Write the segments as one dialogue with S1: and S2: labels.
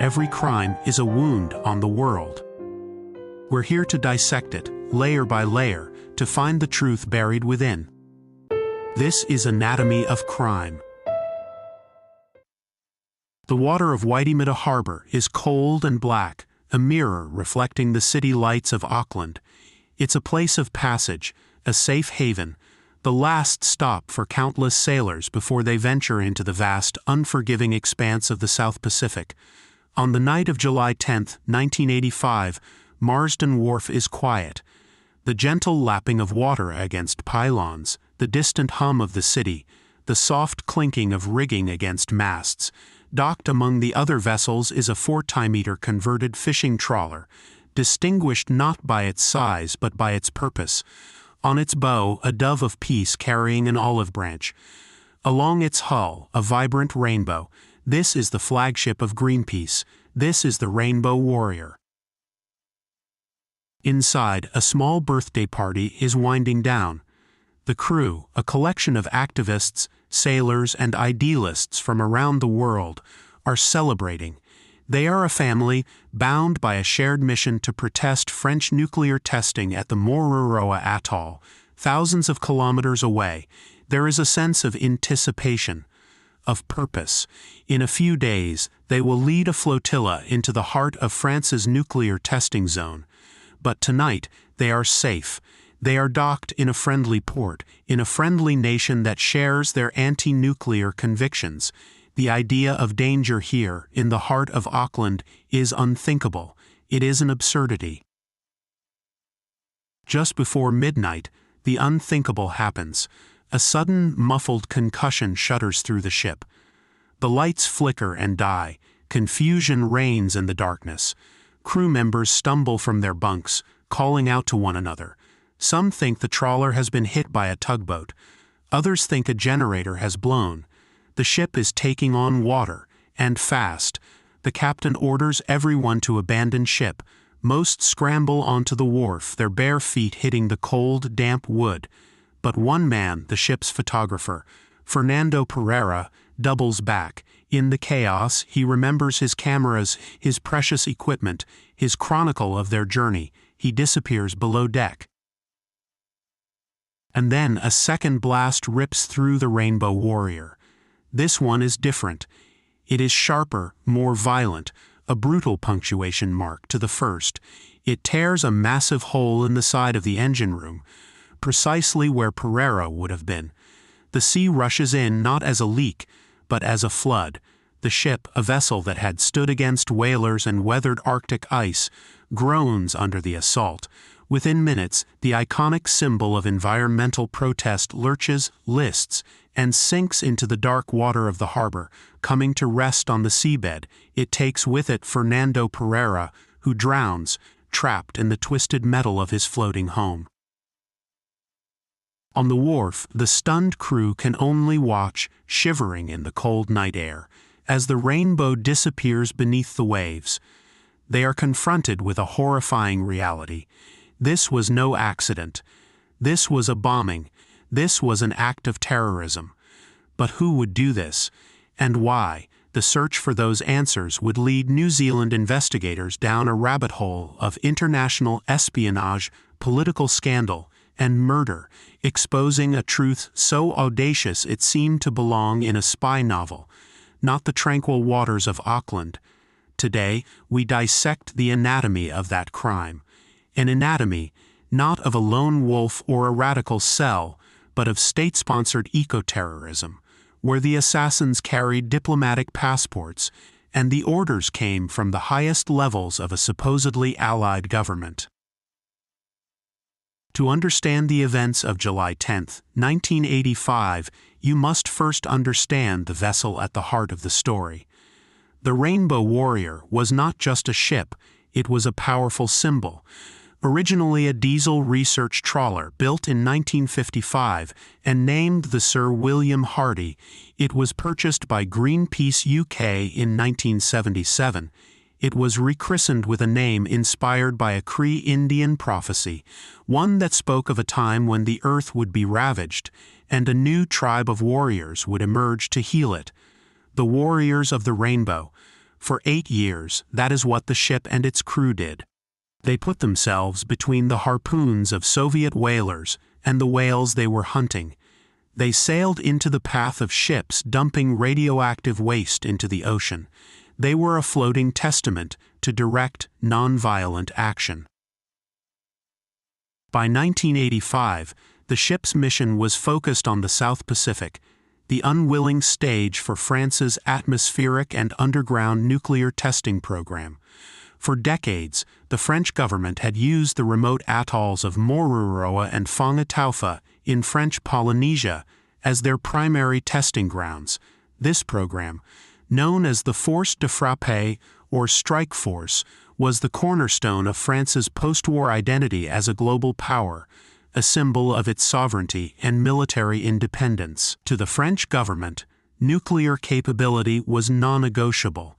S1: every crime is a wound on the world. We're here to dissect it, layer by layer, to find the truth buried within. This is Anatomy of Crime. The water of Waitemata Harbor is cold and black, a mirror reflecting the city lights of Auckland. It's a place of passage, a safe haven, the last stop for countless sailors before they venture into the vast, unforgiving expanse of the South Pacific. On the night of July 10, 1985, Marsden Wharf is quiet. The gentle lapping of water against pylons, the distant hum of the city, the soft clinking of rigging against masts. Docked among the other vessels is a 4-meter converted fishing trawler, distinguished not by its size but by its purpose. On its bow, a dove of peace carrying an olive branch. Along its hull, a vibrant rainbow. This is the flagship of Greenpeace. This is the Rainbow Warrior. Inside, a small birthday party is winding down. The crew, a collection of activists, sailors, and idealists from around the world, are celebrating. They are a family bound by a shared mission to protest French nuclear testing at the Moruroa Atoll, thousands of kilometers away. There is a sense of anticipation, of purpose. In a few days, they will lead a flotilla into the heart of France's nuclear testing zone. But tonight, they are safe. They are docked in a friendly port, in a friendly nation that shares their anti-nuclear convictions. The idea of danger here, in the heart of Auckland, is unthinkable. It is an absurdity. Just before midnight, the unthinkable happens. A sudden, muffled concussion shudders through the ship. The lights flicker and die. Confusion reigns in the darkness. Crew members stumble from their bunks, calling out to one another. Some think the trawler has been hit by a tugboat. Others think a generator has blown. The ship is taking on water, and fast. The captain orders everyone to abandon ship. Most scramble onto the wharf, their bare feet hitting the cold, damp wood. But one man, the ship's photographer, Fernando Pereira, doubles back. In the chaos, he remembers his cameras, his precious equipment, his chronicle of their journey. He disappears below deck. And then a second blast rips through the Rainbow Warrior. This one is different. It is sharper, more violent, a brutal punctuation mark to the first. It tears a massive hole in the side of the engine room, precisely where Pereira would have been. The sea rushes in not as a leak, but as a flood. The ship, a vessel that had stood against whalers and weathered Arctic ice, groans under the assault. Within minutes, the iconic symbol of environmental protest lurches, lists, and sinks into the dark water of the harbor, coming to rest on the seabed. It takes with it Fernando Pereira, who drowns, trapped in the twisted metal of his floating home. On the wharf, the stunned crew can only watch, shivering in the cold night air, as the rainbow disappears beneath the waves. They are confronted with a horrifying reality. This was no accident. This was a bombing. This was an act of terrorism. But who would do this? And why? The search for those answers would lead New Zealand investigators down a rabbit hole of international espionage, political scandal, and murder, exposing a truth so audacious it seemed to belong in a spy novel, not the tranquil waters of Auckland. Today, we dissect the anatomy of that crime. An anatomy, not of a lone wolf or a radical cell, but of state-sponsored eco-terrorism, where the assassins carried diplomatic passports, and the orders came from the highest levels of a supposedly allied government. To understand the events of July 10, 1985, you must first understand the vessel at the heart of the story. The Rainbow Warrior was not just a ship, it was a powerful symbol. Originally a diesel research trawler built in 1955 and named the Sir William Hardy, it was purchased by Greenpeace UK in 1977. It was rechristened with a name inspired by a Cree Indian prophecy, one that spoke of a time when the earth would be ravaged, and a new tribe of warriors would emerge to heal it. The Warriors of the Rainbow. For 8 years, that is what the ship and its crew did. They put themselves between the harpoons of Soviet whalers and the whales they were hunting. They sailed into the path of ships dumping radioactive waste into the ocean. They were a floating testament to direct, non-violent action. By 1985, the ship's mission was focused on the South Pacific, the unwilling stage for France's atmospheric and underground nuclear testing program. For decades, the French government had used the remote atolls of Mururoa and Fangataoufa in French Polynesia as their primary testing grounds. This program, known as the Force de Frappe or Strike Force, was the cornerstone of France's post-war identity as a global power, a symbol of its sovereignty and military independence. To the French government, nuclear capability was non-negotiable.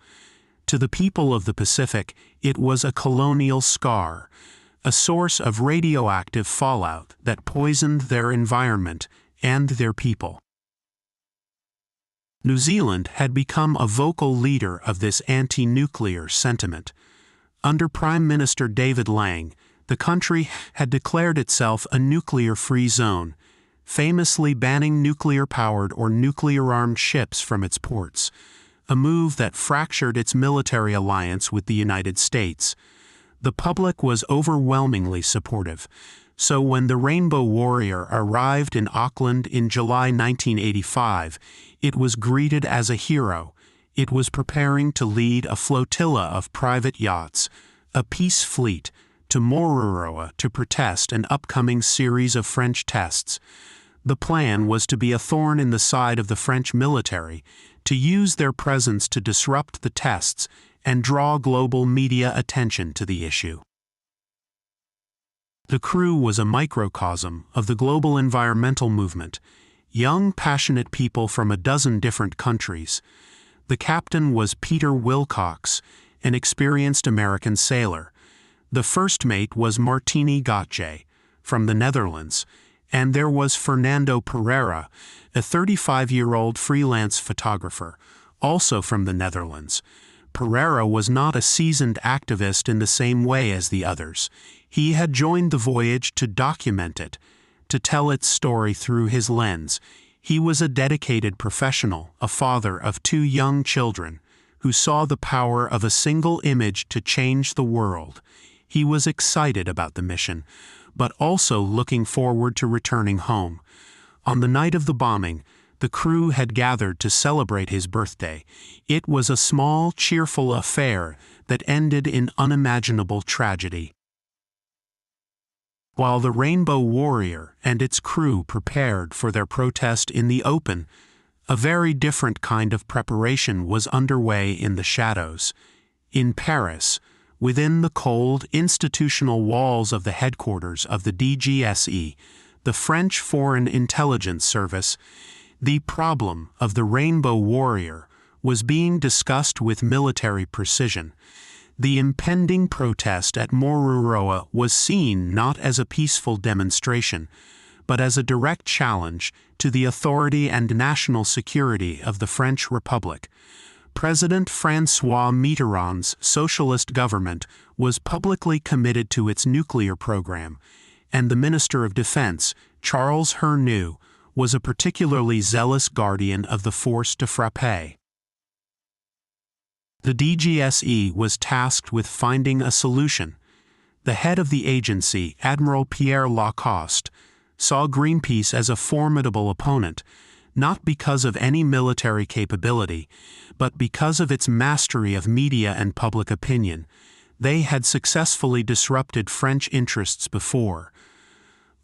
S1: To the people of the Pacific, it was a colonial scar, a source of radioactive fallout that poisoned their environment and their people. New Zealand had become a vocal leader of this anti-nuclear sentiment. Under Prime Minister David Lang, the country had declared itself a nuclear-free zone, famously banning nuclear-powered or nuclear-armed ships from its ports, a move that fractured its military alliance with the United States. The public was overwhelmingly supportive, so when the Rainbow Warrior arrived in Auckland in July 1985, it was greeted as a hero. It was preparing to lead a flotilla of private yachts, a peace fleet, to Mururoa to protest an upcoming series of French tests. The plan was to be a thorn in the side of the French military, to use their presence to disrupt the tests and draw global media attention to the issue. The crew was a microcosm of the global environmental movement, young, passionate people from a dozen different countries. The captain was Peter Wilcox, an experienced American sailor. The first mate was Martini Gauthier, from the Netherlands, and there was Fernando Pereira, a 35-year-old freelance photographer, also from the Netherlands. Pereira was not a seasoned activist in the same way as the others. He had joined the voyage to document it, to tell its story through his lens. He was a dedicated professional, a father of 2 young children, who saw the power of a single image to change the world. He was excited about the mission, but also looking forward to returning home. On the night of the bombing, the crew had gathered to celebrate his birthday. It was a small, cheerful affair that ended in unimaginable tragedy. While the Rainbow Warrior and its crew prepared for their protest in the open, a very different kind of preparation was underway in the shadows. In Paris, within the cold, institutional walls of the headquarters of the DGSE, the French Foreign Intelligence Service, the problem of the Rainbow Warrior was being discussed with military precision. The impending protest at Mururoa was seen not as a peaceful demonstration, but as a direct challenge to the authority and national security of the French Republic. President François Mitterrand's socialist government was publicly committed to its nuclear program, and the Minister of Defense, Charles Hernu, was a particularly zealous guardian of the Force de Frappe. The DGSE was tasked with finding a solution. The head of the agency, Admiral Pierre Lacoste, saw Greenpeace as a formidable opponent, not because of any military capability, but because of its mastery of media and public opinion. They had successfully disrupted French interests before.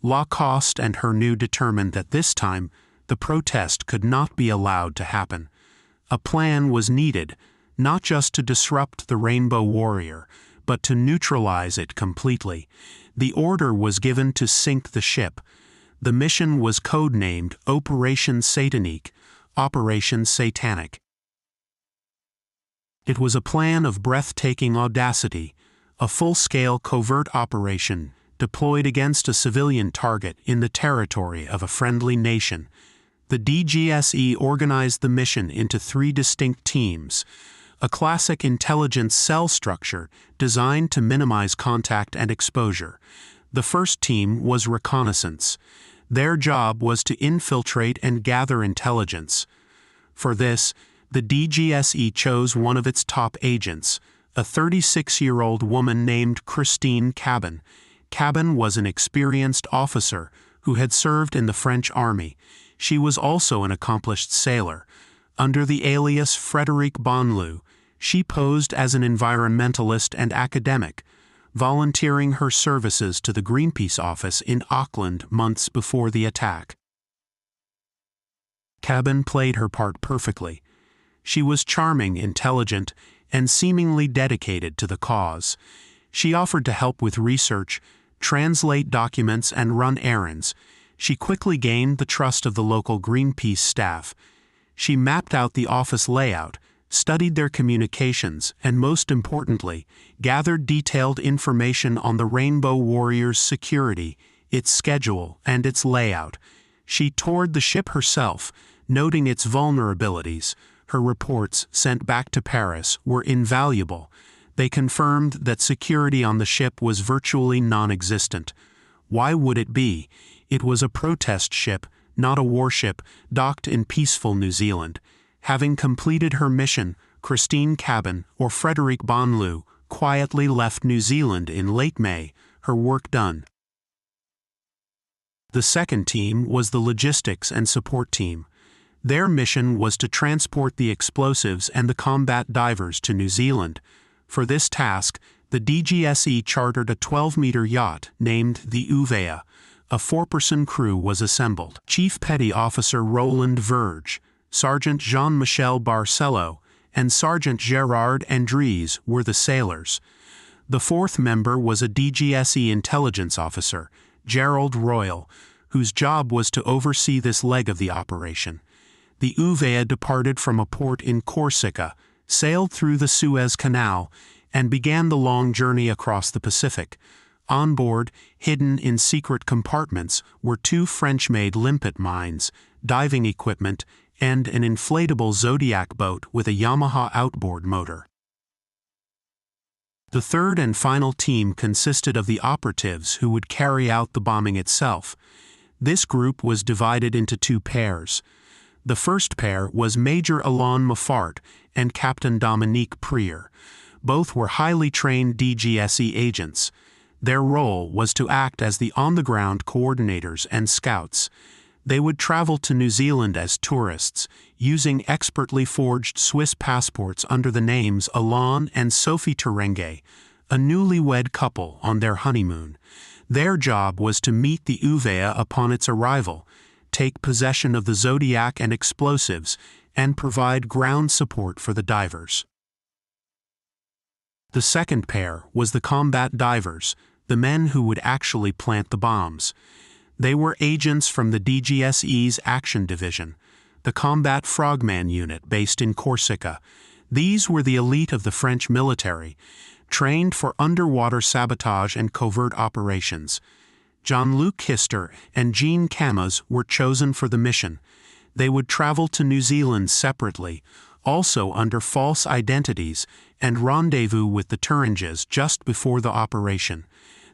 S1: Lacoste and Hernu determined that this time the protest could not be allowed to happen. A plan was needed, not just to disrupt the Rainbow Warrior, but to neutralize it completely. The order was given to sink the ship. The mission was codenamed Operation Satanic, Operation Satanic. It was a plan of breathtaking audacity, a full-scale covert operation deployed against a civilian target in the territory of a friendly nation. The DGSE organized the mission into 3 distinct teams. a classic intelligence cell structure designed to minimize contact and exposure. The first team was reconnaissance. Their job was to infiltrate and gather intelligence. For this, the DGSE chose one of its top agents, a 36-year-old woman named Christine Cabin. Cabin was an experienced officer who had served in the French army. She was also an accomplished sailor. Under the alias Frédéric Bonlieu, she posed as an environmentalist and academic, volunteering her services to the Greenpeace office in Auckland months before the attack. Cabin played her part perfectly. She was charming, intelligent, and seemingly dedicated to the cause. She offered to help with research, translate documents, and run errands. She quickly gained the trust of the local Greenpeace staff. She mapped out the office layout, studied their communications, and most importantly, gathered detailed information on the Rainbow Warrior's security, its schedule, and its layout. She toured the ship herself, noting its vulnerabilities. Her reports, sent back to Paris, were invaluable. They confirmed that security on the ship was virtually non-existent. Why would it be? It was a protest ship, not a warship, docked in peaceful New Zealand. Having completed her mission, Christine Cabin, or Frédéric Bonlieu, quietly left New Zealand in late May, her work done. The second team was the logistics and support team. Their mission was to transport the explosives and the combat divers to New Zealand. For this task, the DGSE chartered a 12-meter yacht named the Uvea. A 4-person crew was assembled. Chief Petty Officer Roland Verge, Sergeant Jean-Michel Barcelo, and Sergeant Gerard Andries were the sailors. The fourth member was a DGSE intelligence officer, Gerald Royal, whose job was to oversee this leg of the operation. The Uvea departed from a port in Corsica, sailed through the Suez Canal, and began the long journey across the Pacific. On board, hidden in secret compartments, were 2 French-made limpet mines, diving equipment, and an inflatable Zodiac boat with a Yamaha outboard motor. The third and final team consisted of the operatives who would carry out the bombing itself. This group was divided into 2 pairs. The first pair was Major Alain Maffart and Captain Dominique Prier. Both were highly trained DGSE agents. Their role was to act as the on-the-ground coordinators and scouts. They would travel to New Zealand as tourists, using expertly forged Swiss passports under the names Alain and Sophie Terenge, a newlywed couple on their honeymoon. Their job was to meet the Uvea upon its arrival, take possession of the Zodiac and explosives, and provide ground support for the divers. The second pair was the combat divers, the men who would actually plant the bombs. They were agents from the DGSE's Action Division, the Combat Frogman unit based in Corsica. These were the elite of the French military, trained for underwater sabotage and covert operations. Jean-Luc Kister and Jean Camas were chosen for the mission. They would travel to New Zealand separately, also under false identities, and rendezvous with the Turinges just before the operation.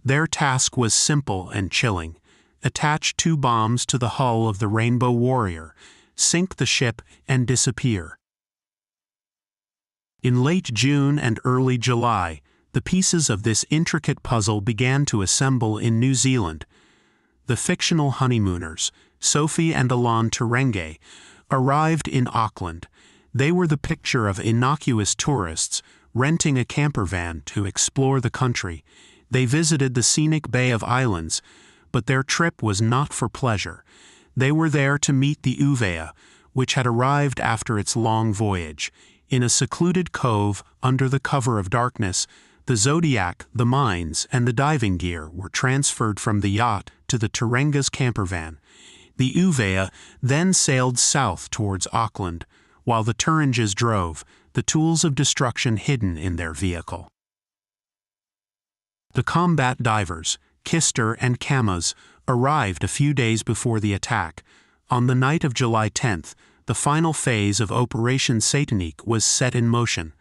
S1: Their task was simple and chilling. Attach 2 bombs to the hull of the Rainbow Warrior, sink the ship, and disappear. In late June and early July, the pieces of this intricate puzzle began to assemble in New Zealand. The fictional honeymooners, Sophie and Alain Terenge, arrived in Auckland. They were the picture of innocuous tourists renting a camper van to explore the country. They visited the scenic Bay of Islands, but their trip was not for pleasure. They were there to meet the Uvea, which had arrived after its long voyage. In a secluded cove under the cover of darkness, the Zodiac, the mines, and the diving gear were transferred from the yacht to the Terenga's camper van. The Uvea then sailed south towards Auckland, while the Turinges drove, the tools of destruction hidden in their vehicle. The combat divers, Kister and Camas, arrived a few days before the attack. On the night of July 10th, the final phase of Operation Satanic was set in motion.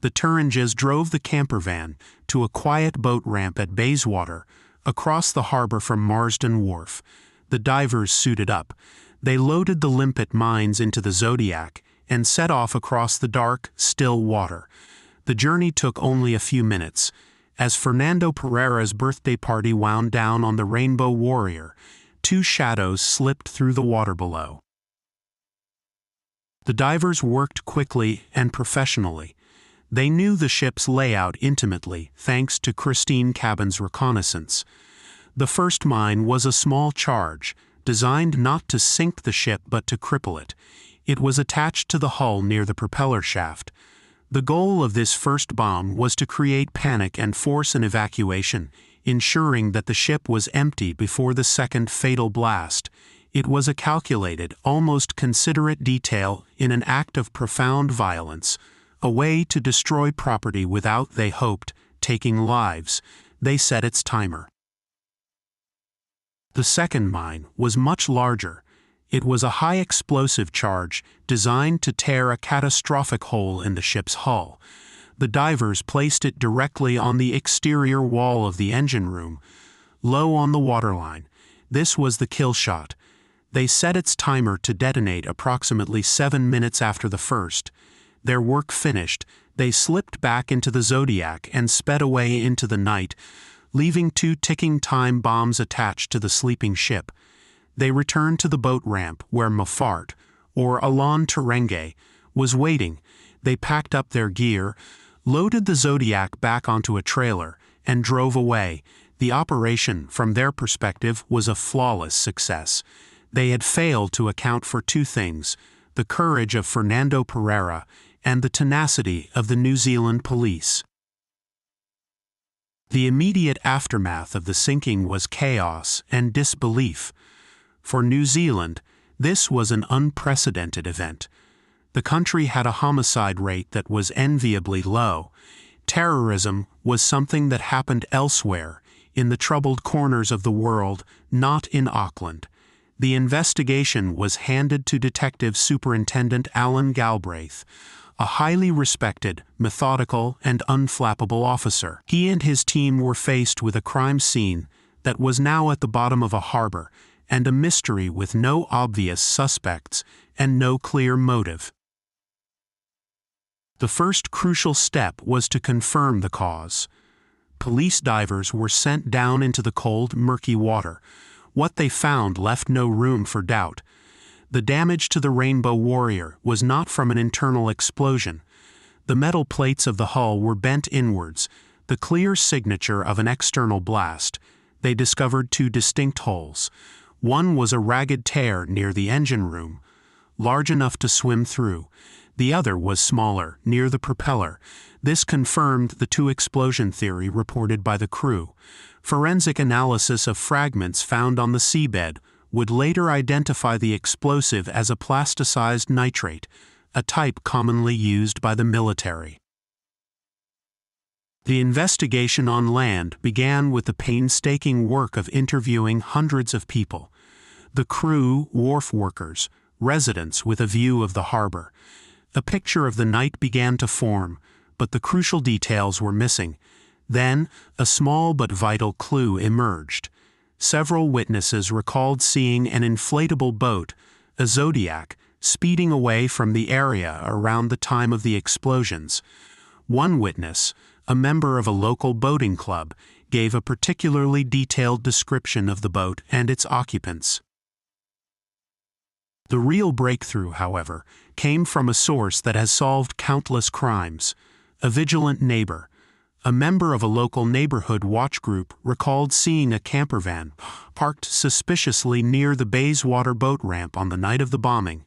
S1: the Turinges drove the campervan to a quiet boat ramp at Bayswater, across the harbor from Marsden Wharf. The divers suited up. They loaded the limpet mines into the Zodiac and set off across the dark, still water. The journey took only a few minutes. As Fernando Pereira's birthday party wound down on the Rainbow Warrior, two shadows slipped through the water below. The divers worked quickly and professionally. They knew the ship's layout intimately, thanks to Christine Cabin's reconnaissance. The first mine was a small charge, designed not to sink the ship but to cripple it. It was attached to the hull near the propeller shaft. The goal of this first bomb was to create panic and force an evacuation, ensuring that the ship was empty before the second fatal blast. It was a calculated, almost considerate detail in an act of profound violence, a way to destroy property without, they hoped, taking lives. They set its timer. The second mine was much larger. It was a high-explosive charge designed to tear a catastrophic hole in the ship's hull. The divers placed it directly on the exterior wall of the engine room, low on the waterline. This was the kill shot. They set its timer to detonate approximately 7 minutes after the first. Their work finished, they slipped back into the Zodiac and sped away into the night, leaving two ticking time bombs attached to the sleeping ship. They returned to the boat ramp where Mafart, or Alain Terenge, was waiting. They packed up their gear, loaded the Zodiac back onto a trailer, and drove away. The operation, from their perspective, was a flawless success. They had failed to account for two things: the courage of Fernando Pereira and the tenacity of the New Zealand police. The immediate aftermath of the sinking was chaos and disbelief. For New Zealand, this was an unprecedented event. The country had a homicide rate that was enviably low. Terrorism was something that happened elsewhere, in the troubled corners of the world, not in Auckland. The investigation was handed to Detective Superintendent Alan Galbraith, a highly respected, methodical, and unflappable officer. He and his team were faced with a crime scene that was now at the bottom of a harbor, and a mystery with no obvious suspects and no clear motive. The first crucial step was to confirm the cause. Police divers were sent down into the cold, murky water. What they found left no room for doubt. The damage to the Rainbow Warrior was not from an internal explosion. The metal plates of the hull were bent inwards, the clear signature of an external blast. They discovered two distinct holes. One was a ragged tear near the engine room, large enough to swim through. The other was smaller, near the propeller. This confirmed the two-explosion theory reported by the crew. Forensic analysis of fragments found on the seabed would later identify the explosive as a plasticized nitrate, a type commonly used by the military. The investigation on land began with the painstaking work of interviewing hundreds of people. The crew, wharf workers, residents with a view of the harbor. A picture of the night began to form, but the crucial details were missing. Then, a small but vital clue emerged. Several witnesses recalled seeing an inflatable boat, a Zodiac, speeding away from the area around the time of the explosions. One witness, a member of a local boating club, gave a particularly detailed description of the boat and its occupants. The real breakthrough, however, came from a source that has solved countless crimes: a vigilant neighbor. A member of a local neighborhood watch group recalled seeing a campervan parked suspiciously near the Bayswater boat ramp on the night of the bombing.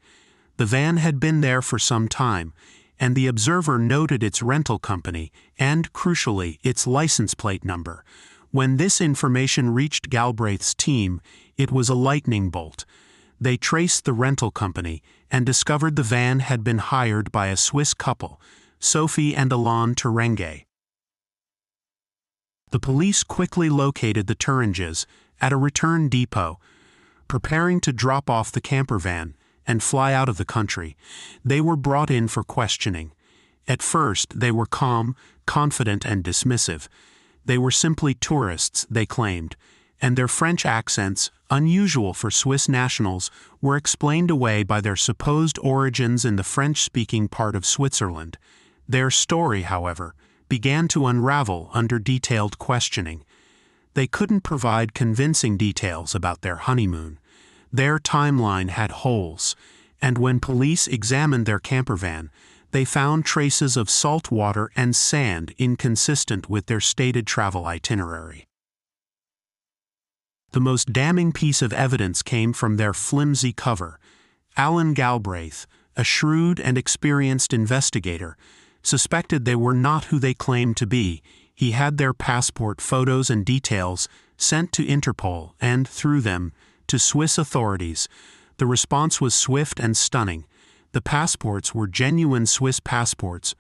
S1: The van had been there for some time, and the observer noted its rental company and, crucially, its license plate number. When this information reached Galbraith's team, it was a lightning bolt. They traced the rental company and discovered the van had been hired by a Swiss couple, Sophie and Alain Terenge. The police quickly located the Turinges at a return depot, preparing to drop off the campervan and fly out of the country. They were brought in for questioning. At first, they were calm, confident, and dismissive. They were simply tourists, they claimed, and their French accents, unusual for Swiss nationals, were explained away by their supposed origins in the French-speaking part of Switzerland. Their story, however, began to unravel under detailed questioning. They couldn't provide convincing details about their honeymoon. Their timeline had holes, and when police examined their campervan, they found traces of salt water and sand inconsistent with their stated travel itinerary. The most damning piece of evidence came from their flimsy cover. Alan Galbraith, a shrewd and experienced investigator, suspected they were not who they claimed to be. He had their passport photos and details sent to Interpol and, through them, to Swiss authorities. The response was swift and stunning. The passports were genuine Swiss passports,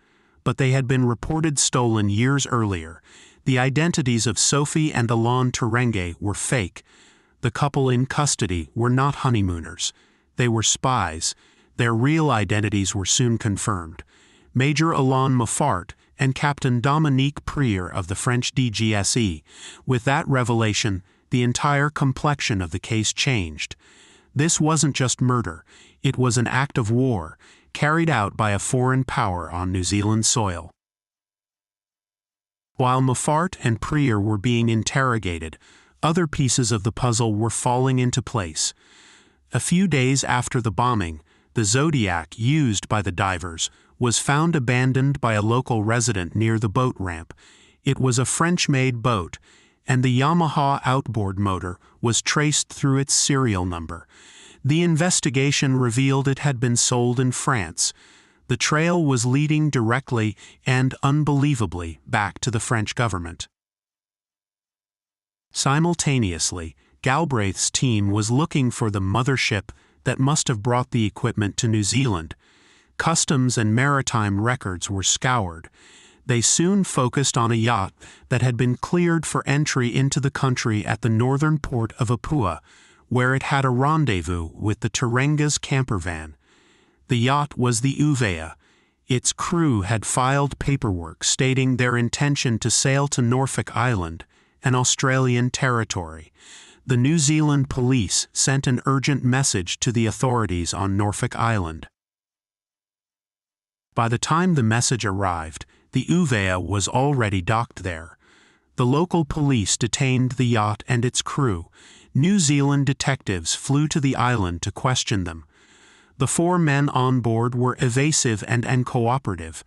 S1: but they had been reported stolen years earlier. The identities of Sophie and Alain Terenge were fake. The couple in custody were not honeymooners. They were spies. Their real identities were soon confirmed. Major Alain Moffart and Captain Dominique Prieur of the French DGSE. With that revelation, the entire complexion of the case changed. This wasn't just murder. It was an act of war, carried out by a foreign power on New Zealand soil. While Moffart and Prieur were being interrogated, other pieces of the puzzle were falling into place. A few days after the bombing, the Zodiac used by the divers was found abandoned by a local resident near the boat ramp. It was a French-made boat, and the Yamaha outboard motor was traced through its serial number. The investigation revealed it had been sold in France. The trail was leading directly and unbelievably back to the French government. Simultaneously, Galbraith's team was looking for the mothership that must have brought the equipment to New Zealand. Customs and maritime records were scoured. They soon focused on a yacht that had been cleared for entry into the country at the northern port of Apua, where it had a rendezvous with the Terenga's campervan. The yacht was the Uvea. Its crew had filed paperwork stating their intention to sail to Norfolk Island, an Australian territory. The New Zealand police sent an urgent message to the authorities on Norfolk Island. By the time the message arrived, the Uvea was already docked there. The local police detained the yacht and its crew. New Zealand detectives flew to the island to question them. The 4 men on board were evasive and uncooperative.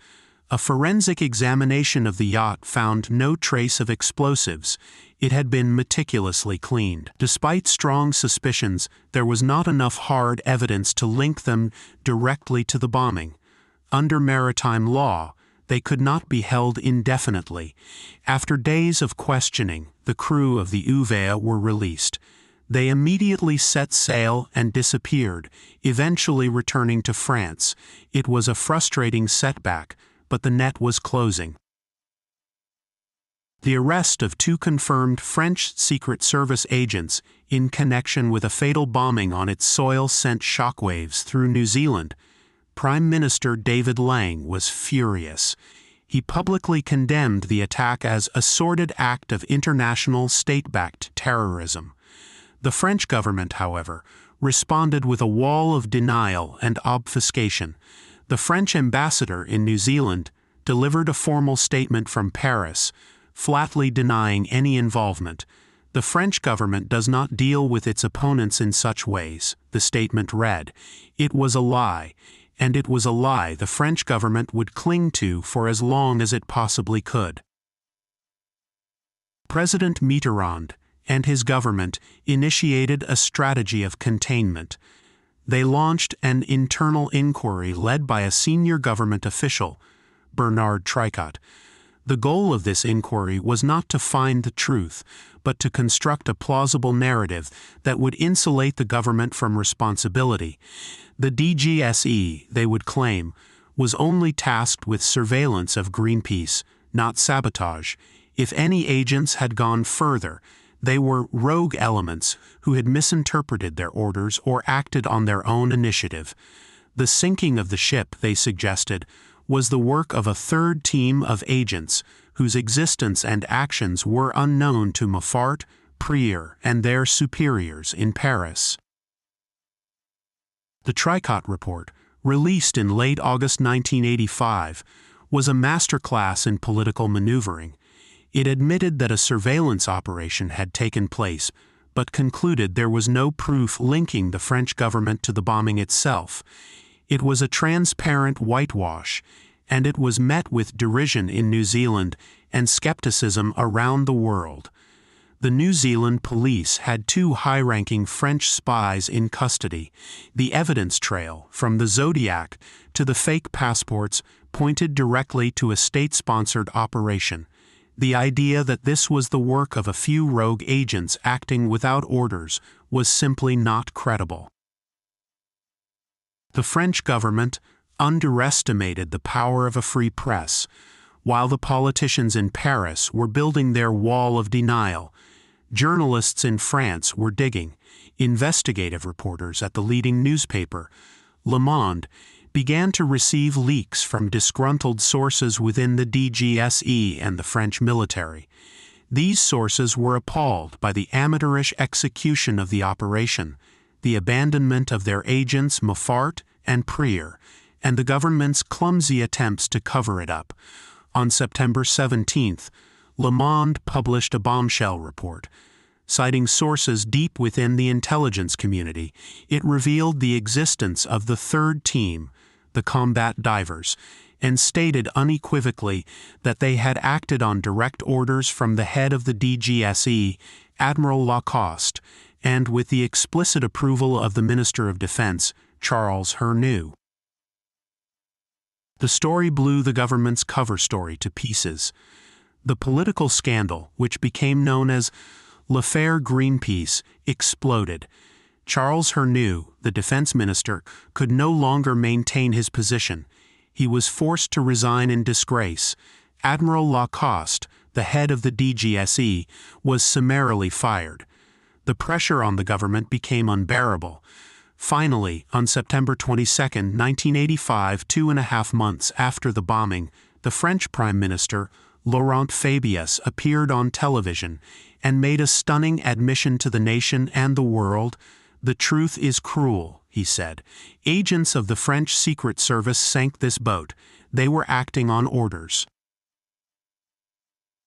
S1: A forensic examination of the yacht found no trace of explosives. It had been meticulously cleaned. Despite strong suspicions, there was not enough hard evidence to link them directly to the bombing. Under maritime law, they could not be held indefinitely. After days of questioning, the crew of the Uvea were released. They immediately set sail and disappeared, eventually returning to France. It was a frustrating setback, but the net was closing. The arrest of 2 confirmed French Secret Service agents in connection with a fatal bombing on its soil sent shockwaves through New Zealand. Prime Minister David Lang was furious. He publicly condemned the attack as a sordid act of international state-backed terrorism. The French government, however, responded with a wall of denial and obfuscation. The French ambassador in New Zealand delivered a formal statement from Paris, flatly denying any involvement. The French government does not deal with its opponents in such ways, the statement read. It was a lie. And it was a lie the French government would cling to for as long as it possibly could. President Mitterrand and his government initiated a strategy of containment. They launched an internal inquiry led by a senior government official, Bernard Tricot. The goal of this inquiry was not to find the truth, but to construct a plausible narrative that would insulate the government from responsibility. The DGSE, they would claim, was only tasked with surveillance of Greenpeace, not sabotage. If any agents had gone further, they were rogue elements who had misinterpreted their orders or acted on their own initiative. The sinking of the ship, they suggested, was the work of a third team of agents whose existence and actions were unknown to Moffat, Prieur, and their superiors in Paris. The Tricot Report, released in late August 1985, was a masterclass in political maneuvering. It admitted that a surveillance operation had taken place, but concluded there was no proof linking the French government to the bombing itself. It was a transparent whitewash, and it was met with derision in New Zealand and skepticism around the world. The New Zealand police had 2 high-ranking French spies in custody. The evidence trail, from the Zodiac to the fake passports, pointed directly to a state-sponsored operation. The idea that this was the work of a few rogue agents acting without orders was simply not credible. The French government underestimated the power of a free press, while the politicians in Paris were building their wall of denial. Journalists in France were digging. Investigative reporters at the leading newspaper, Le Monde, began to receive leaks from disgruntled sources within the DGSE and the French military. These sources were appalled by the amateurish execution of the operation, the abandonment of their agents Moffat and Prieur, and the government's clumsy attempts to cover it up. On September 17th, Le Monde published a bombshell report. Citing sources deep within the intelligence community, it revealed the existence of the third team, the combat divers, and stated unequivocally that they had acted on direct orders from the head of the DGSE, Admiral Lacoste, and with the explicit approval of the Minister of Defense, Charles Hernu. The story blew the government's cover story to pieces. The political scandal, which became known as L'Affaire Greenpeace, exploded. Charles Hernu, the defense minister, could no longer maintain his position. He was forced to resign in disgrace. Admiral Lacoste, the head of the DGSE, was summarily fired. The pressure on the government became unbearable. Finally, on September 22, 1985, 2.5 months after the bombing, the French Prime Minister, Laurent Fabius, appeared on television and made a stunning admission to the nation and the world. "The truth is cruel," he said. "Agents of the French Secret Service sank this boat. They were acting on orders."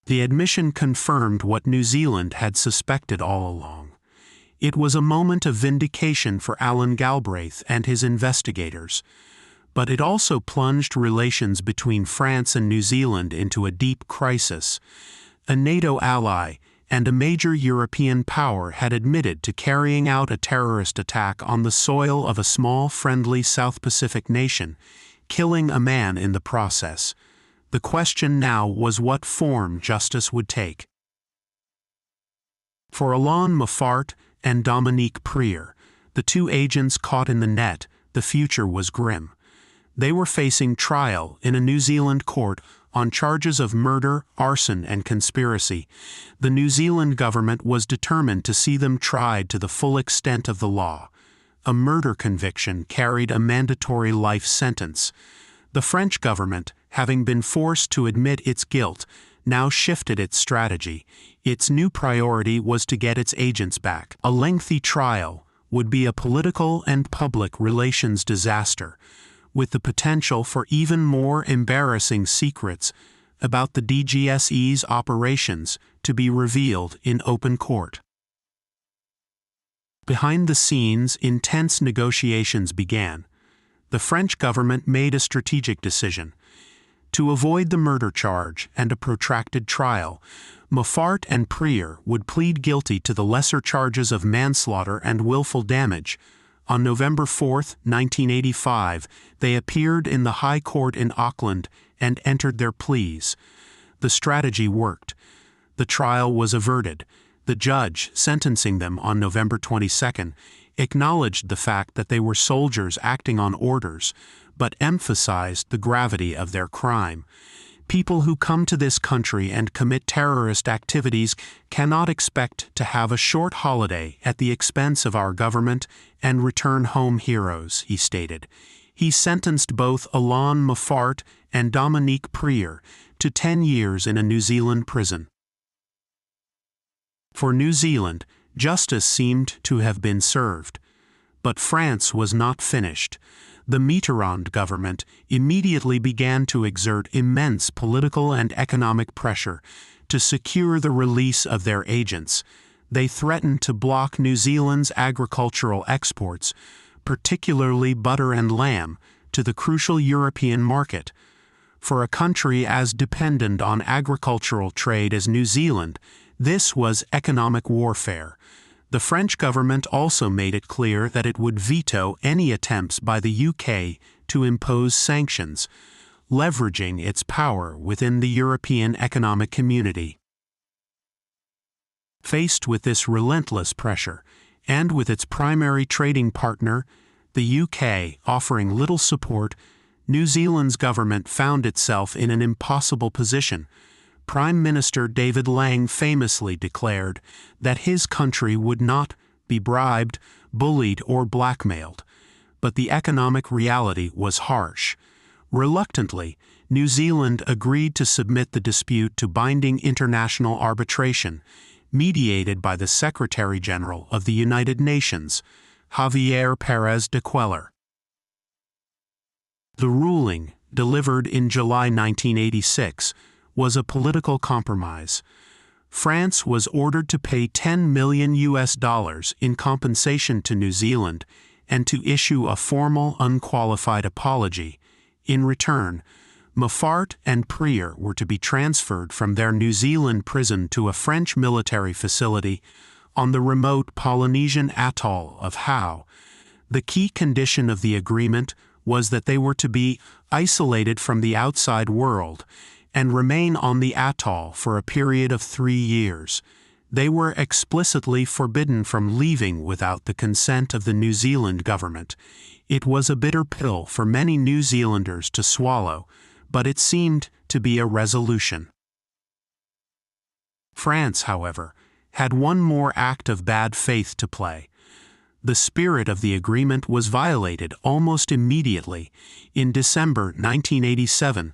S1: The admission confirmed what New Zealand had suspected all along. It was a moment of vindication for Alan Galbraith and his investigators. But it also plunged relations between France and New Zealand into a deep crisis. A NATO ally and a major European power had admitted to carrying out a terrorist attack on the soil of a small, friendly South Pacific nation, killing a man in the process. The question now was what form justice would take. For Alain Moffat and Dominique Prieur, the 2 agents caught in the net, the future was grim. They were facing trial in a New Zealand court on charges of murder, arson, and conspiracy. The New Zealand government was determined to see them tried to the full extent of the law. A murder conviction carried a mandatory life sentence. The French government, having been forced to admit its guilt, now shifted its strategy. Its new priority was to get its agents back. A lengthy trial would be a political and public relations disaster, with the potential for even more embarrassing secrets about the DGSE's operations to be revealed in open court. Behind the scenes, intense negotiations began. The French government made a strategic decision. To avoid the murder charge and a protracted trial, Moffat and Prieur would plead guilty to the lesser charges of manslaughter and willful damage. On November 4, 1985, they appeared in the High Court in Auckland and entered their pleas. The strategy worked. The trial was averted. The judge, sentencing them on November 22, acknowledged the fact that they were soldiers acting on orders, but emphasized the gravity of their crime. People who come to this country and commit terrorist activities cannot expect to have a short holiday at the expense of our government and return home heroes, he stated. he sentenced both Alain Moffat and Dominique Prieur to 10 years in a New Zealand prison. For New Zealand, justice seemed to have been served. But France was not finished. The Mitterrand government immediately began to exert immense political and economic pressure to secure the release of their agents. They threatened to block New Zealand's agricultural exports, particularly butter and lamb, to the crucial European market. For a country as dependent on agricultural trade as New Zealand, this was economic warfare. The French government also made it clear that it would veto any attempts by the UK to impose sanctions, leveraging its power within the European economic community. Faced with this relentless pressure, and with its primary trading partner, the UK, offering little support, New Zealand's government found itself in an impossible position. Prime Minister David Lang famously declared that his country would not be bribed, bullied, or blackmailed. But the economic reality was harsh. Reluctantly, New Zealand agreed to submit the dispute to binding international arbitration, mediated by the Secretary-General of the United Nations, Javier Pérez de Cuéllar. The ruling, delivered in July 1986, was a political compromise. France was ordered to pay $10 million in compensation to New Zealand and to issue a formal, unqualified apology. In return, Moffat and Prieur were to be transferred from their New Zealand prison to a French military facility on the remote Polynesian atoll of Hao. The key condition of the agreement was that they were to be isolated from the outside world and remain on the atoll for a period of 3 years. They were explicitly forbidden from leaving without the consent of the New Zealand government. It was a bitter pill for many New Zealanders to swallow, but it seemed to be a resolution. France, however, had one more act of bad faith to play. The spirit of the agreement was violated almost immediately. In December 1987,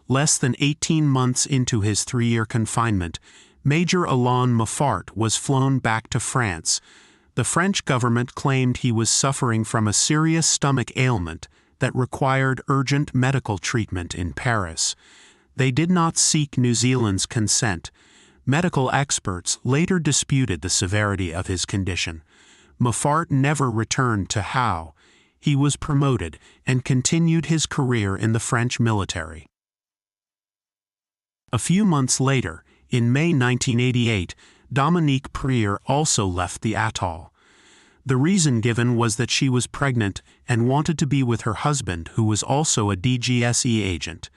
S1: less than 18 months into his 3-year confinement, Major Alain Moffat was flown back to France. The French government claimed he was suffering from a serious stomach ailment that required urgent medical treatment in Paris. They did not seek New Zealand's consent. Medical experts later disputed the severity of his condition. Moffat never returned to Hao. He was promoted and continued his career in the French military. A few months later, in May 1988, Dominique Prieur also left the atoll. The reason given was that she was pregnant and wanted to be with her husband, who was also a DGSE agent.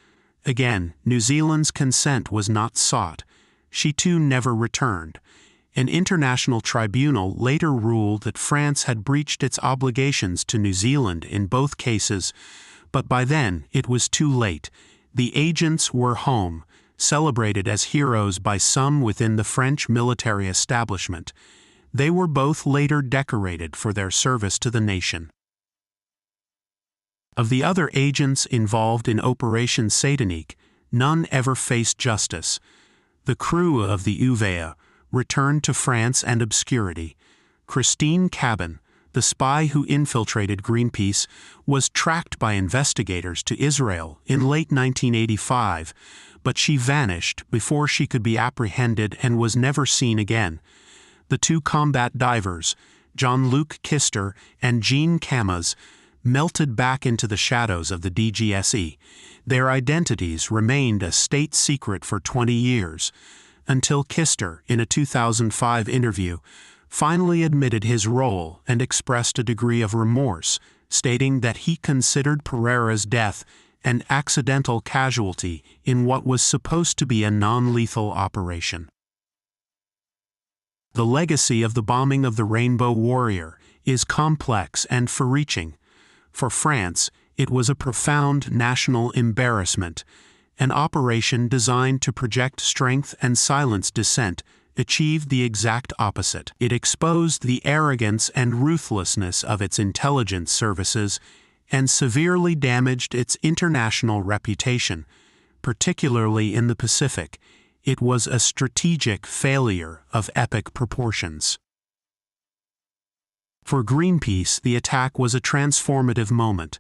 S1: Again, New Zealand's consent was not sought. She too never returned. An international tribunal later ruled that France had breached its obligations to New Zealand in both cases, but by then it was too late. The agents were home, celebrated as heroes by some within the French military establishment. They were both later decorated for their service to the nation. Of the other agents involved in Operation Satanic, none ever faced justice. The crew of the Uvea returned to France and obscurity. Christine Cabin, the spy who infiltrated Greenpeace, was tracked by investigators to Israel in late 1985, but she vanished before she could be apprehended and was never seen again. The 2 combat divers, Jean-Luc Kister and Jean Camas, melted back into the shadows of the DGSE. Their identities remained a state secret for 20 years, until Kister, in a 2005 interview, finally admitted his role and expressed a degree of remorse, stating that he considered Pereira's death an accidental casualty in what was supposed to be a non-lethal operation. The legacy of the bombing of the Rainbow Warrior is complex and far-reaching. For France, it was a profound national embarrassment. An operation designed to project strength and silence dissent achieved the exact opposite. It exposed the arrogance and ruthlessness of its intelligence services and severely damaged its international reputation, particularly in the Pacific. It was a strategic failure of epic proportions. For Greenpeace, the attack was a transformative moment.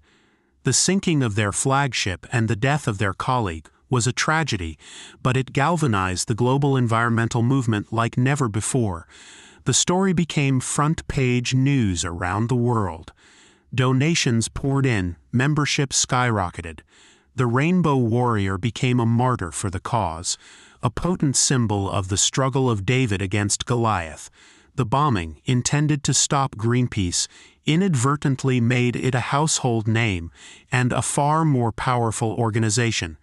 S1: The sinking of their flagship and the death of their colleague was a tragedy, but it galvanized the global environmental movement like never before. The story became front-page news around the world. Donations poured in, membership skyrocketed. The Rainbow Warrior became a martyr for the cause, a potent symbol of the struggle of David against Goliath. The bombing, intended to stop Greenpeace, inadvertently made it a household name and a far more powerful organization.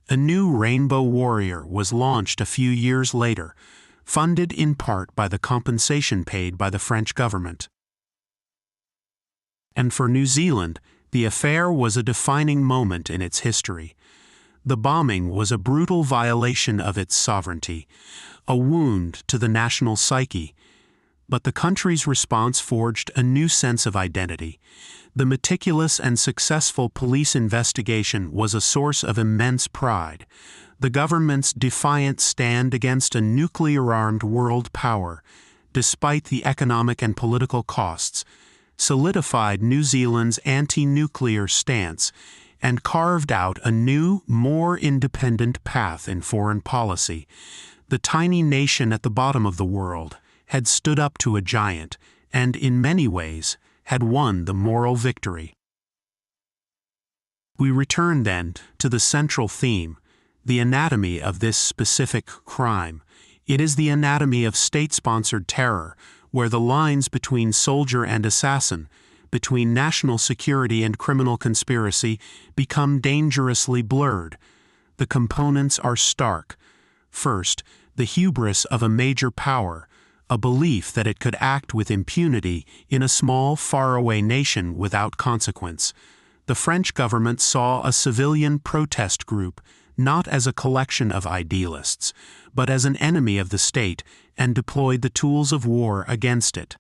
S1: A new Rainbow Warrior was launched a few years later, funded in part by the compensation paid by the French government. And for New Zealand, the affair was a defining moment in its history. The bombing was a brutal violation of its sovereignty, a wound to the national psyche. But the country's response forged a new sense of identity. The meticulous and successful police investigation was a source of immense pride. The government's defiant stand against a nuclear-armed world power, despite the economic and political costs, solidified New Zealand's anti-nuclear stance and carved out a new, more independent path in foreign policy. The tiny nation at the bottom of the world had stood up to a giant, and in many ways had won the moral victory. We return then to the central theme, the anatomy of this specific crime. It is the anatomy of state-sponsored terror, where the lines between soldier and assassin, between national security and criminal conspiracy, become dangerously blurred. The components are stark. First, the hubris of a major power, a belief that it could act with impunity in a small, faraway nation without consequence. The French government saw a civilian protest group not as a collection of idealists, but as an enemy of the state, and deployed the tools of war against it.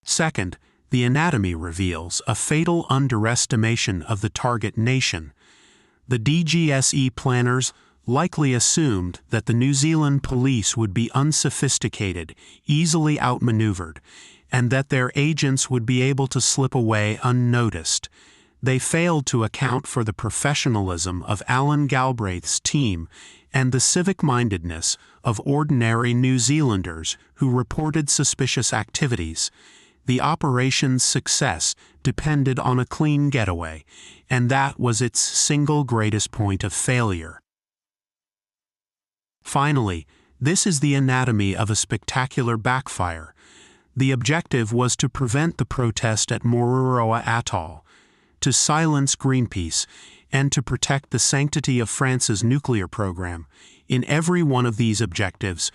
S1: Second, the anatomy reveals a fatal underestimation of the target nation. The DGSE planners likely assumed that the New Zealand police would be unsophisticated, easily outmaneuvered, and that their agents would be able to slip away unnoticed. They failed to account for the professionalism of Alan Galbraith's team and the civic-mindedness of ordinary New Zealanders who reported suspicious activities. The operation's success depended on a clean getaway, and that was its single greatest point of failure. Finally, this is the anatomy of a spectacular backfire. The objective was to prevent the protest at Moruroa Atoll, to silence Greenpeace, and to protect the sanctity of France's nuclear program. In every one of these objectives,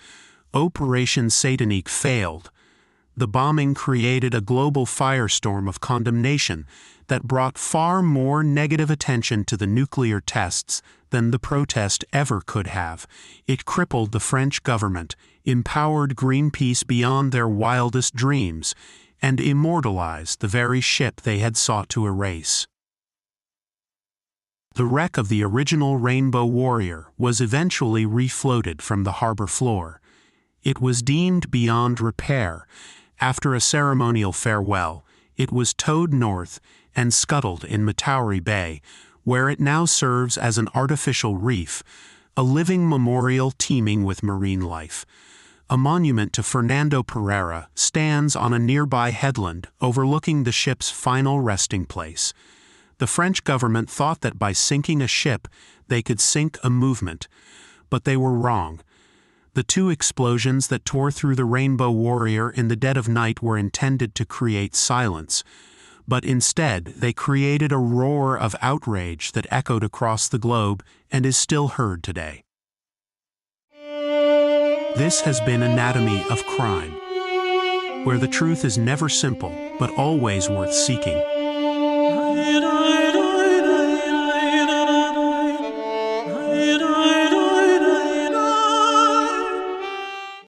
S1: Operation Satanic failed. The bombing created a global firestorm of condemnation that brought far more negative attention to the nuclear tests than the protest ever could have. It crippled the French government, empowered Greenpeace beyond their wildest dreams, and immortalized the very ship they had sought to erase. The wreck of the original Rainbow Warrior was eventually refloated from the harbor floor. It was deemed beyond repair. After a ceremonial farewell, it was towed north and scuttled in Matauri Bay, where it now serves as an artificial reef, a living memorial teeming with marine life. A monument to Fernando Pereira stands on a nearby headland overlooking the ship's final resting place. The French government thought that by sinking a ship, they could sink a movement, but they were wrong. The two explosions that tore through the Rainbow Warrior in the dead of night were intended to create silence, but instead they created a roar of outrage that echoed across the globe and is still heard today. This has been Anatomy of Crime, where the truth is never simple, but always worth seeking.